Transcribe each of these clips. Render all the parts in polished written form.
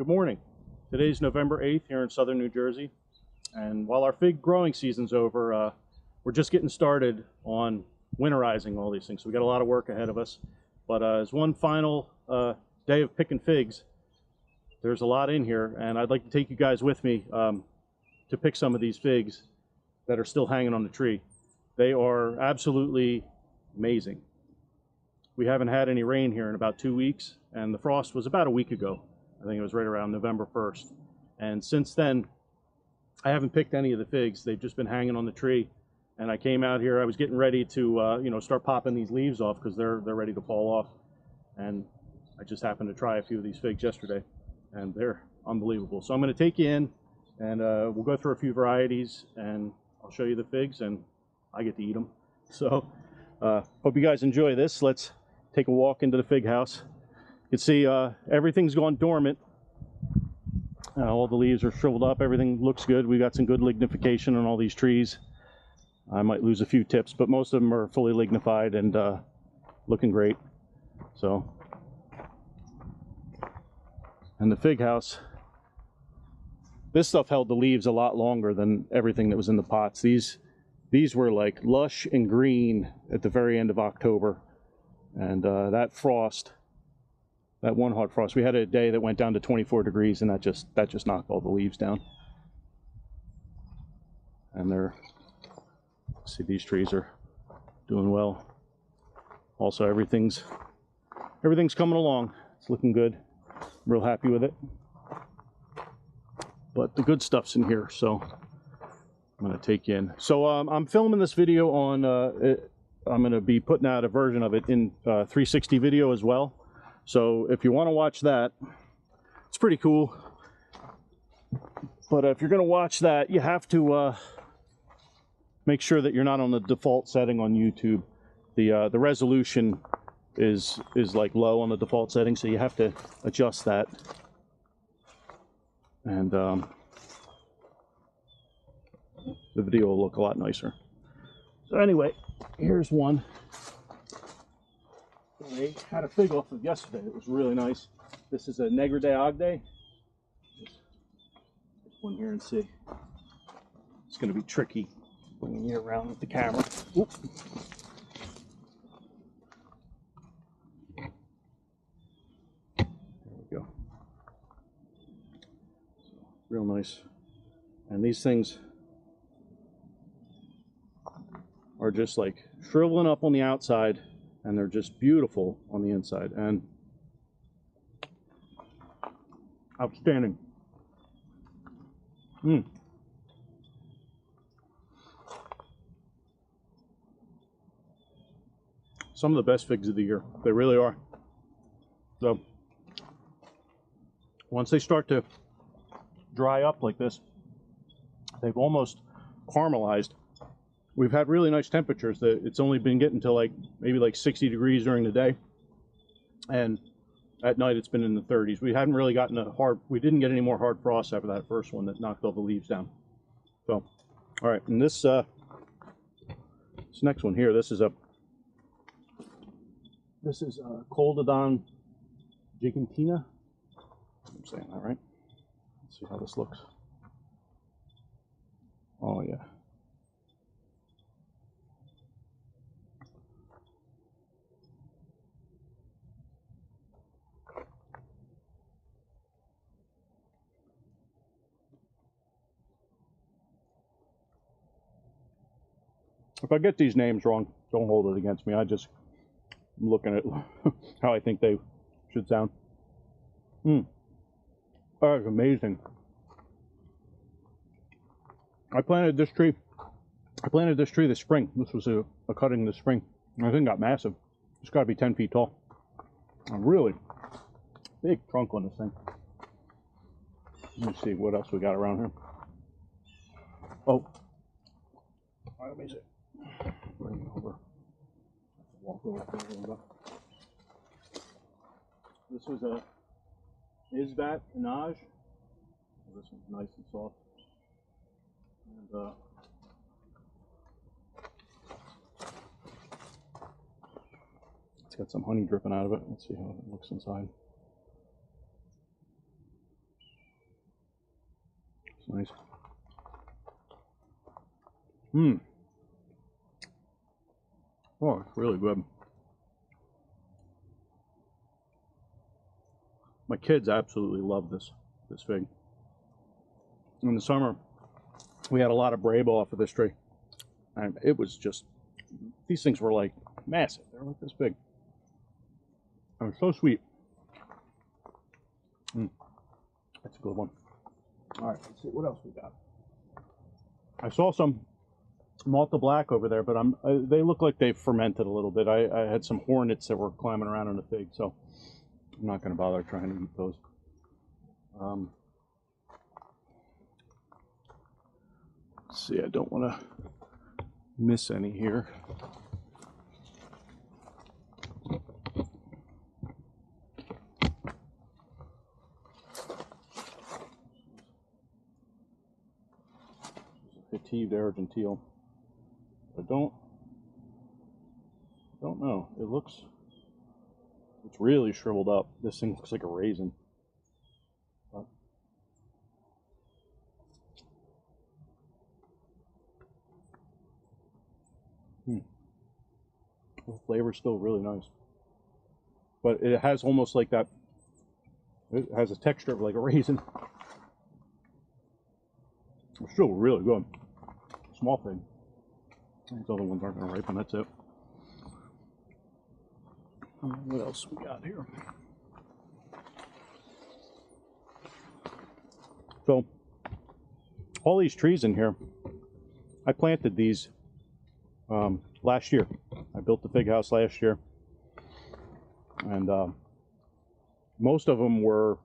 Good morning. Today's November 8th here in southern New Jersey, and while our fig growing season's over, we're just getting started on winterizing all these things. So we got a lot of work ahead of us, but as one final day of picking figs, there's a lot in here, and I'd like to take you guys with me to pick some of these figs that are still hanging on the tree. They are absolutely amazing. We haven't had any rain here in about 2 weeks, and the frost was about a week ago. I think it was right around November 1st. And since then, I haven't picked any of the figs. They've just been hanging on the tree. And I came out here, I was getting ready to start popping these leaves off because they're ready to fall off. And I just happened to try a few of these figs yesterday, and they're unbelievable. So I'm going to take you in, and we'll go through a few varieties, and I'll show you the figs, and I get to eat them. So hope you guys enjoy this. Let's take a walk into the fig house. You can see everything's gone dormant. All the leaves are shriveled up. Everything looks good. We got some good lignification on all these trees. I might lose a few tips, but most of them are fully lignified and looking great. So, and the fig house, this stuff held the leaves a lot longer than everything that was in the pots. These were like lush and green at the very end of October, and that frost. That one hot frost, we had a day that went down to 24 degrees, and that just knocked all the leaves down. And see, these trees are doing well. Also, everything's coming along. It's looking good. I'm real happy with it. But the good stuff's in here, so I'm going to take you in. So I'm filming this video on. I'm going to be putting out a version of it in 360 video as well. So if you want to watch that, it's pretty cool. But if you're going to watch that, you have to make sure that you're not on the default setting on YouTube. The resolution is like low on the default setting, so you have to adjust that. And the video will look a lot nicer. So anyway, here's one. I had a fig off of yesterday. It was really nice. This is a Negra Rimada. Just put one here and see. It's going to be tricky bringing you around with the camera. Oop. There we go. So, real nice. And these things are just like shriveling up on the outside, and they're just beautiful on the inside, and outstanding. Some of the best figs of the year. They really are. So once they start to dry up like this, they've almost caramelized. We've had really nice temperatures. It's only been getting to maybe 60 degrees during the day, and at night it's been in the 30s. We hadn't really gotten we didn't get any more hard frosts after that first one that knocked all the leaves down. So, all right, and this next one here, this is Col De Dame Gegantina. I'm saying that right. Let's see how this looks. Oh yeah. If I get these names wrong, don't hold it against me. I'm looking at how I think they should sound. That is amazing. I planted this tree this spring. This was a cutting this spring. I think it got massive. It's got to be 10 feet tall. A really big trunk on this thing. Let me see what else we got around here. Oh, let me see. Bring it over. Walk over a little bit. This was a Izbat An Naj. This one's nice and soft. And it's got some honey dripping out of it. Let's see how it looks inside. Nice. Mmm. Oh, it's really good. My kids absolutely love this fig. In the summer, we had a lot of Brabo off of this tree, and it was just, these things were like massive. They're like this big. They're so sweet. That's a good one. All right, let's see what else we got. I saw some Malta Black over there, but they look like they've fermented a little bit. I had some hornets that were climbing around on the fig, so I'm not going to bother trying to eat those. Let's see, I don't want to miss any here. Hative Argentile. I don't know. It's really shriveled up. This thing looks like a raisin. But the flavor's still really nice. But it has almost like that, it has a texture of like a raisin. It's still really good. Small thing. These other ones aren't going to ripen, that's it. What else we got here? So, all these trees in here, I planted these last year. I built the fig house last year. And most of them were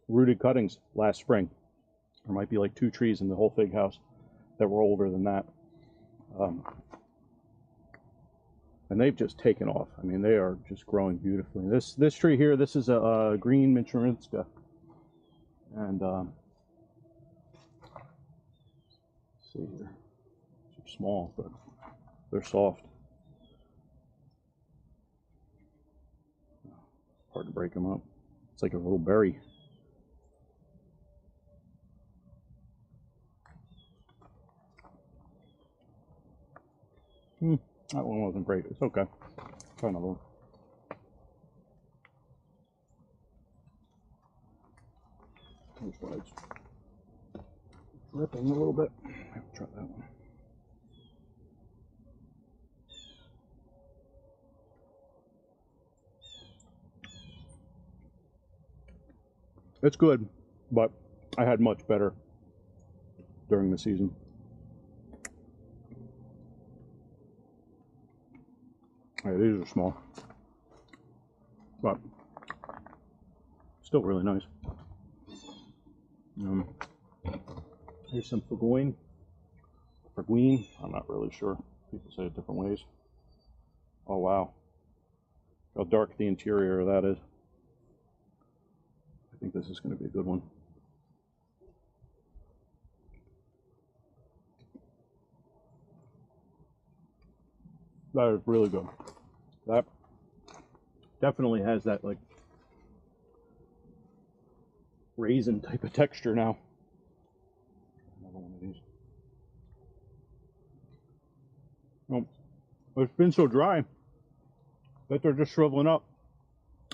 rooted cuttings last spring. There might be like 2 trees in the whole fig house that were older than that. And they've just taken off. I mean, they are just growing beautifully. This tree here, this is a green Michurinska. And let's see here. They're small, but they're soft. Hard to break them up. It's like a little berry. That one wasn't great. It's okay. Try another one. This one is dripping a little bit. I'll try that one. It's good, but I had much better during the season. Yeah, these are small, but still really nice. Here's some Figoin. Figoin, I'm not really sure. People say it different ways. Oh wow, how dark the interior of that is. I think this is going to be a good one. That is really good. That definitely has that like raisin type of texture now. Another one of these. Oh, it's been so dry that they're just shriveling up.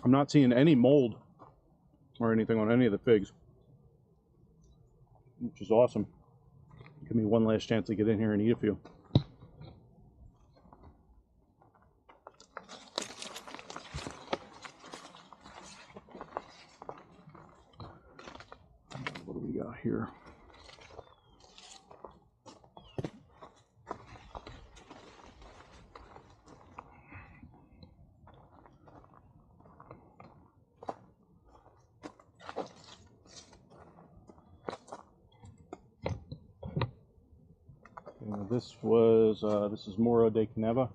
I'm not seeing any mold or anything on any of the figs, which is awesome. Give me one last chance to get in here and eat a few. What do we got here? This is Moro De Caneva.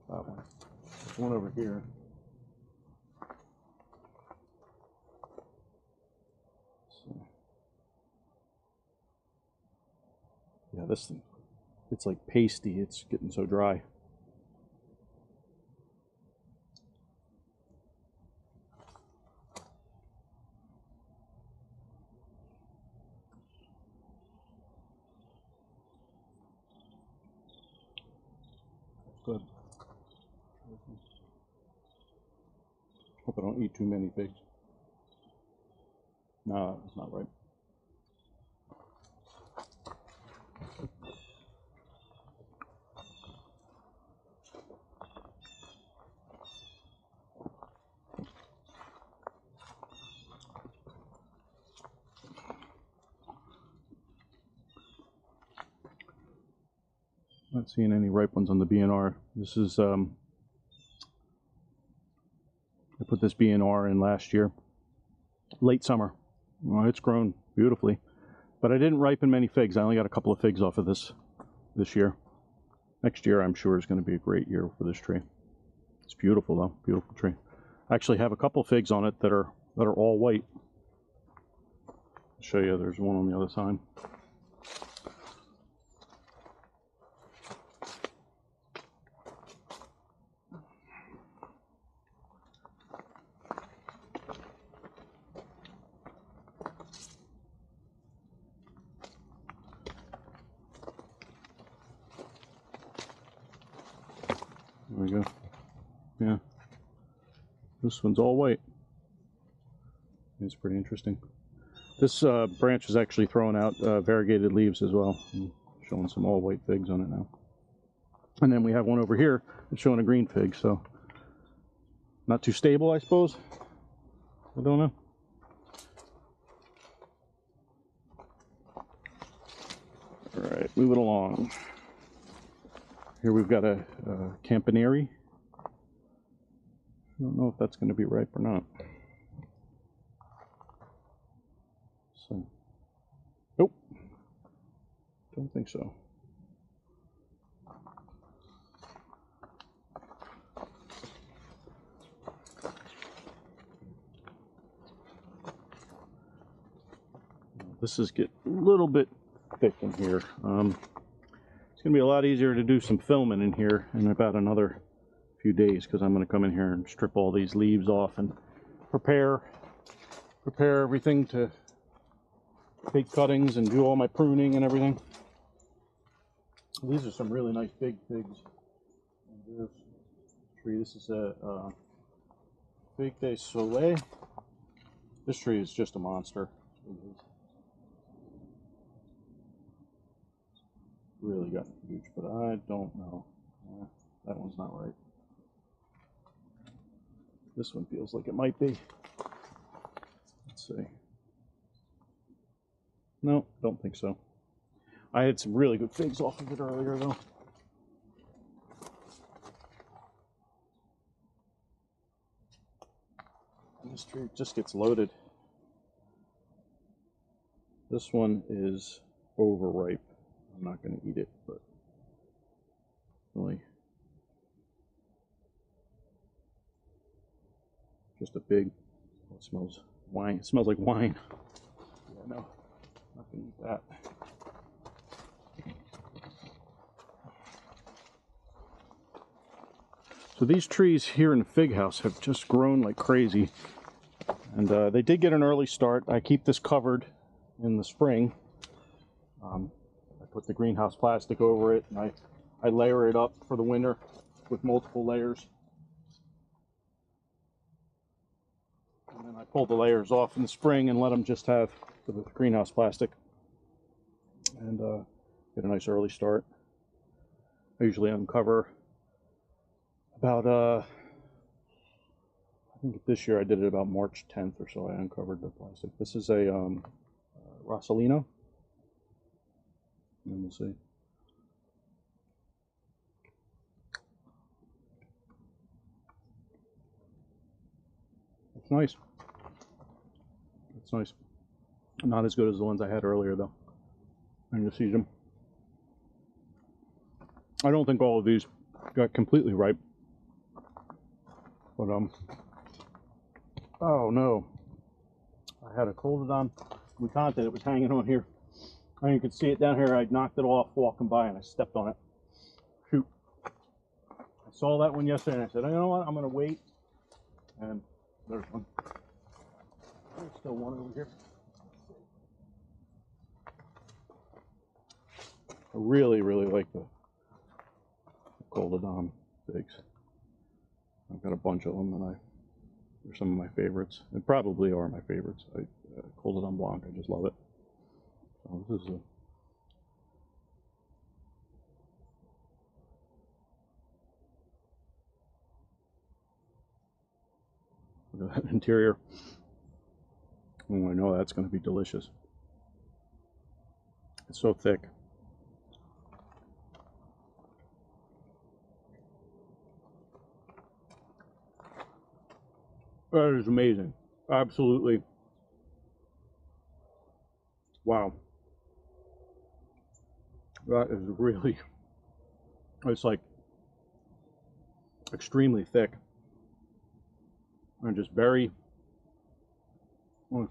That one. There's one over here. Yeah, this thing, it's like pasty. It's getting so dry. Good. Hope I don't eat too many figs. No, it's not right. Not seeing any ripe ones on the BNR. This is I put this BNR in last year, late summer. Well, it's grown beautifully, but I didn't ripen many figs. I only got a couple of figs off of this year. Next year, I'm sure, is going to be a great year for this tree. It's beautiful, though. Beautiful tree. I actually have a couple of figs on it that are all white. I'll show you. There's one on the other side. There we go. Yeah. This one's all white. It's pretty interesting. This branch is actually throwing out variegated leaves as well. I'm showing some all white figs on it now. And then we have one over here that's showing a green fig, so not too stable, I suppose. I don't know. All right, moving along. Here we've got a Campaniere. I don't know if that's going to be ripe or not. So, nope, don't think so. This is getting a little bit thick in here. It's going to be a lot easier to do some filming in here in about another few days, because I'm going to come in here and strip all these leaves off and prepare everything to take cuttings and do all my pruning and everything. These are some really nice big figs. This tree, this is a Figue de Sollies. This tree is just a monster. Really gotten huge, but I don't know. That one's not right. This one feels like it might be. Let's see. No, don't think so. I had some really good figs off of it earlier, though. And this tree just gets loaded. This one is overripe. I'm not going to eat it, but really just a big, oh, it smells wine. It smells like wine. Yeah, no, not going to eat that. So these trees here in the fig house have just grown like crazy, and they did get an early start. I keep this covered in the spring. I put the greenhouse plastic over it, and I layer it up for the winter with multiple layers. And then I pull the layers off in the spring and let them just have the greenhouse plastic, and get a nice early start. I usually uncover about, I think this year I did it about March 10th or so. I uncovered the plastic. This is a Rossellino. And we'll see. It's nice. It's nice. Not as good as the ones I had earlier, though. And you see them. I don't think all of these got completely ripe. But, oh no. I had a Col De Dame Mutante that was hanging on here. And you can see it down here. I knocked it off walking by and I stepped on it. Shoot. I saw that one yesterday and I said, you know what, I'm going to wait. And there's one. There's still one over here. I really, really like the Col De Dame figs. I've got a bunch of them, and they're some of my favorites. They probably are my favorites. Col De Dame Blanc, I just love it. So this is look at that interior. Oh, I know that's going to be delicious. It's so thick. That is amazing. Absolutely. Wow. That is really, it's like extremely thick. And just very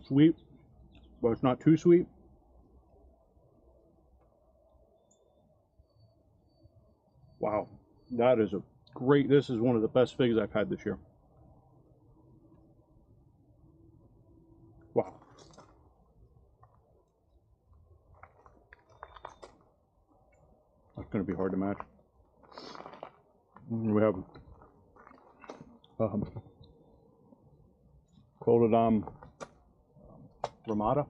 sweet, but it's not too sweet. Wow. That is a great, this is one of the best figs I've had this year. Wow. That's going to be hard to match. We have Col De Dame Rimada.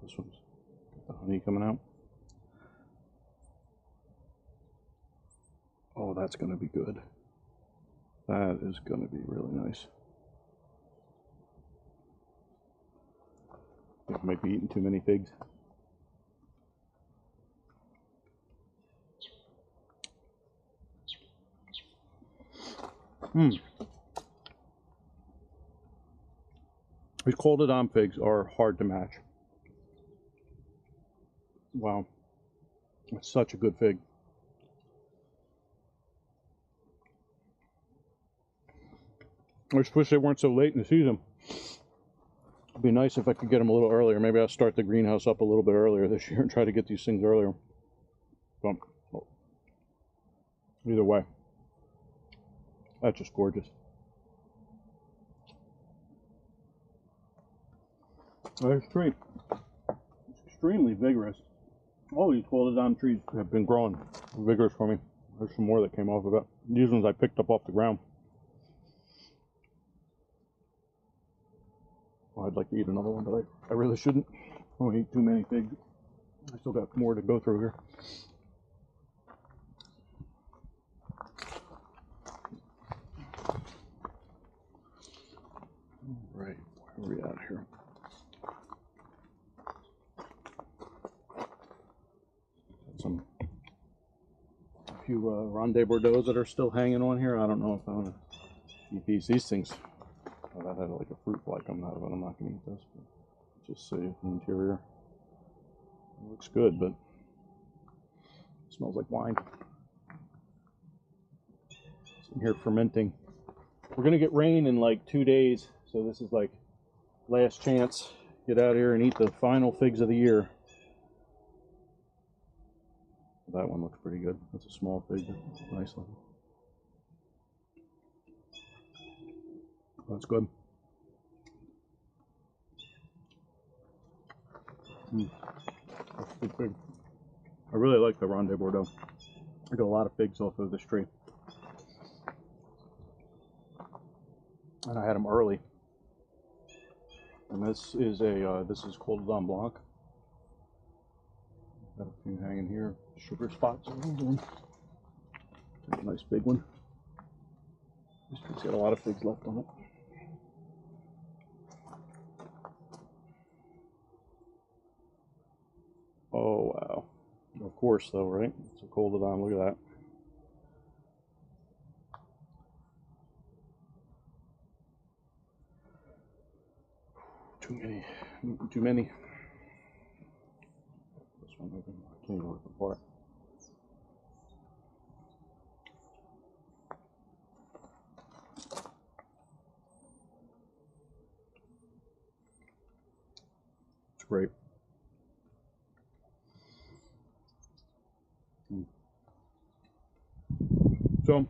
This one's got the honey coming out. Oh, that's going to be good. That is going to be really nice. I think I might be eating too many figs. These Col De Dame figs are hard to match. Wow. It's such a good fig. I just wish they weren't so late in the season. It'd be nice if I could get them a little earlier. Maybe I'll start the greenhouse up a little bit earlier this year and try to get these things earlier. But either way, that's just gorgeous. That's great. It's extremely vigorous. All these Col De Dame trees have been growing vigorous for me. There's some more that came off of it. These ones I picked up off the ground. Well, I'd like to eat another one, but I really shouldn't. I don't eat too many figs. I still got more to go through here. All right, where are we at here? A few Ronde De Bordeaux that are still hanging on here. I don't know if I want to eat these. These things, oh, that had like a fruit fly coming out of it. I'm not going to eat this, but just see the interior. It looks good, but it smells like wine. It's in here fermenting. We're going to get rain in like 2 days, so this is like last chance. Get out here and eat the final figs of the year. That one looks pretty good. That's a small fig, nice one. That's good. That's a good fig. I really like the Ronde De Bordeaux. I got a lot of figs off of this tree. And I had them early. And this is Col De Dame Blanc. Got a few hanging here. Sugar spots on them. A nice big one. This tree's got a lot of figs left on it. Oh wow. Of course though, right? It's a Col De Dame, look at that. Too many. This one open. I can't even rip it apart. It's great. So I'm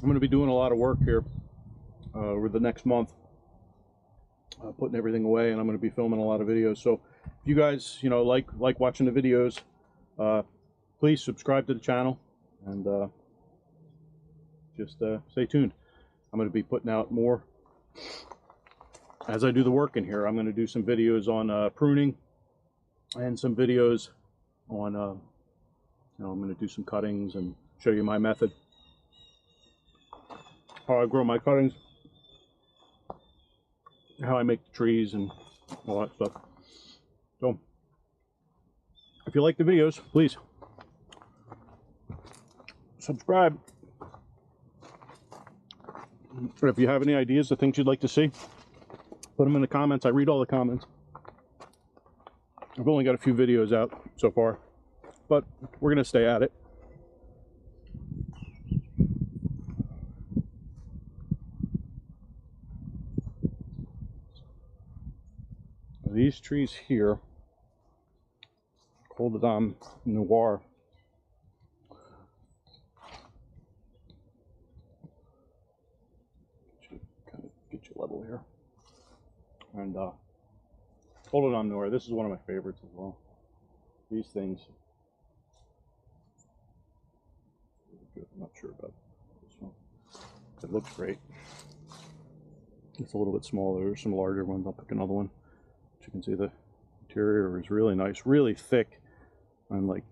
going to be doing a lot of work here over the next month. putting everything away, and I'm going to be filming a lot of videos. So if you guys, you know, like watching the videos, please subscribe to the channel, and just stay tuned. I'm going to be putting out more as I do the work in here. I'm going to do some videos on pruning, and some videos on, you know, I'm going to do some cuttings and show you my method, how I grow my cuttings, how I make the trees and all that stuff. So if you like the videos, please subscribe. Or if you have any ideas of things you'd like to see, put them in the comments. I read all the comments. I've only got a few videos out so far, but we're going to stay at it. These trees here, Col De Dame Noir, kind of get you level here, and Col De Dame Noir. This is one of my favorites as well. These things, I'm not sure about this one. It looks great. It's a little bit smaller. There's some larger ones. I'll pick another one. You can see the interior is really nice, really thick, and like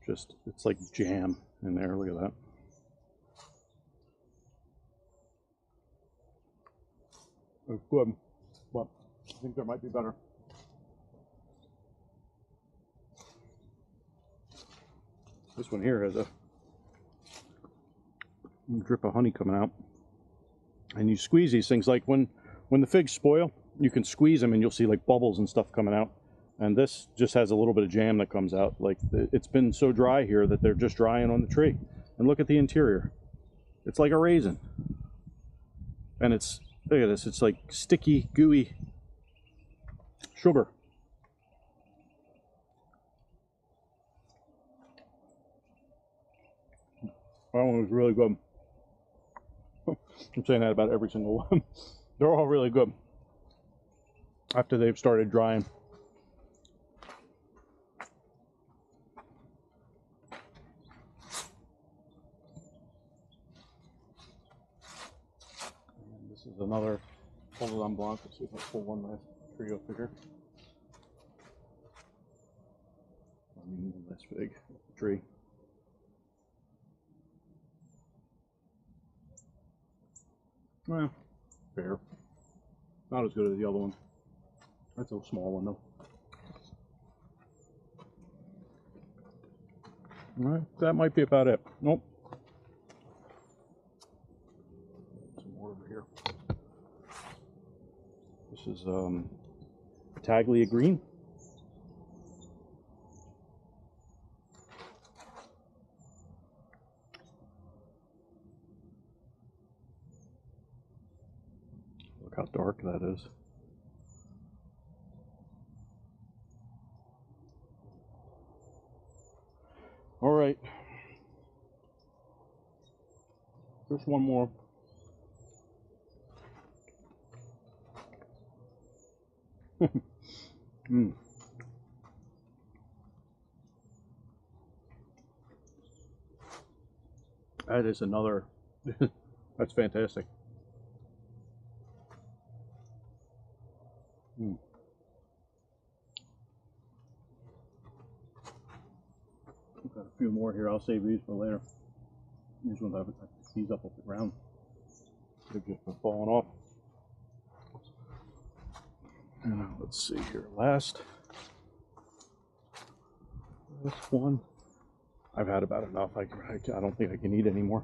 just, it's like jam in there. Look at that. It's good, but I think there might be better. This one here has a drip of honey coming out, and you squeeze these things, like when the figs spoil, you can squeeze them and you'll see like bubbles and stuff coming out. And this just has a little bit of jam that comes out. Like, it's been so dry here that they're just drying on the tree. And look at the interior. It's like a raisin. And it's, look at this, it's like sticky, gooey sugar. That one was really good. I'm saying that about every single one. They're all really good after they've started drying. And this is another Col De Dame Blanc. Let's see if I pull one last tree up here. One last fig tree. Well, fair. Not as good as the other one. That's a small one though. Alright, that might be about it. Nope. Some more over here. This is Battaglia green. Look how dark that is. All right. Just one more. That is another. That's fantastic. I've got a few more here. I'll save these for later. These ones have these up the ground. They've just been falling off. And let's see here. Last, this one, I've had about enough. I don't think I can eat anymore.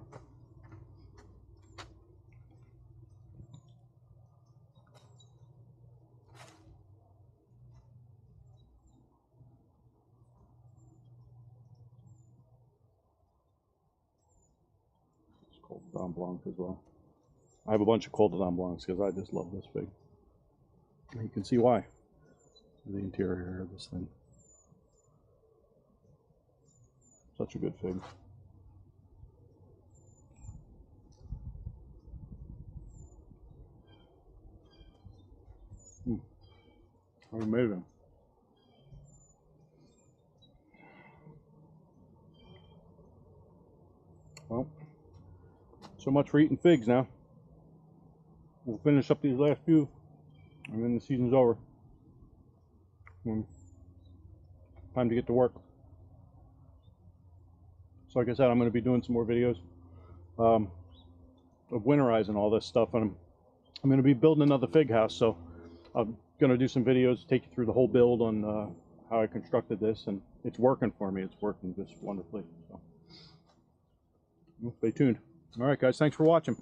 It's Col De Dame Blanc as well. I have a bunch of Col De Dame Blancs because I just love this fig. And you can see why. The interior of this thing. Such a good fig. Amazing. Well, so much for eating figs now. We'll finish up these last few, and then the season's over. Time to get to work. So like I said, I'm going to be doing some more videos of winterizing all this stuff, and I'm going to be building another fig house, so I'm going to do some videos, take you through the whole build on how I constructed this, and it's working for me. It's working just wonderfully. So stay tuned. All right, guys, thanks for watching.